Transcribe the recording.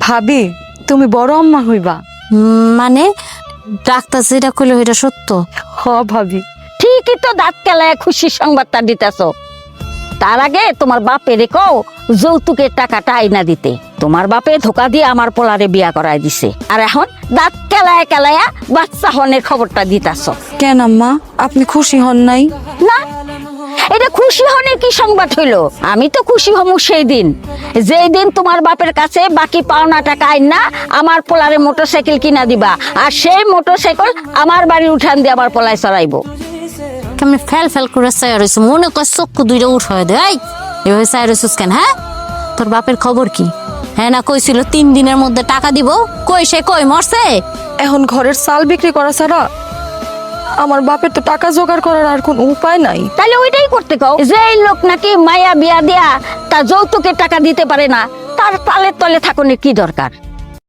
ভাবি তুমি বড় আম্মা হইবা। মানে ডাক্তার যেটা কইলো এটা সত্য? হ ভাবি। ঠিকই তো দাঁত কেলায় খুশির সংবাদটা দিতেছ। তার আগে তোমার বাপে রেখো যৌতুকের টাকাটা আইনা দিতে। তোমার বাপে ধোকা দিয়ে আমার পোলারে বিয়া করাই দিছে, আর এখন দাঁত কেলায় কেলায়া বাচ্চা হনের খবরটা দিতেছ। কেন আম্মা, আপনি খুশি হন নাই? না, এটা খুশি হনের কি সংবাদ হইলো? আমি তো খুশি হমু সেই দিন, যেই দিন তোমার বাপের কাছে বাকি পাওনা টাকা আইনা আমার পোলারে মোটরসাইকেল কিনা দিবা, আর সেই মোটরসাইকেল আমার বাড়ির উঠান দিয়ে আমার পোলায় চড়াইবো। আমি ফেল ফেল করে চাই রয়েছে, মনে কর চক্ষু দুইটা উঠায় দে। এভাবে চাই রয়েছিস কেন? হ্যাঁ, তোর বাপের খবর কি? হ্যাঁ না কইছিল 3 দিনের মধ্যে টাকা দিব, কই সে কই মরছে? এখন ঘরের চাল বিক্রি করা ছাড়া আমার বাপের তো টাকা জোগাড় করার আর কোন উপায় নাই। তাহলে ওইটাই করতে কও, যে এই লোক নাকি মায়া বিয়া দিয়া তা যৌতুকের টাকা দিতে পারে না, তার তালে তলে থাকুনের কি দরকার?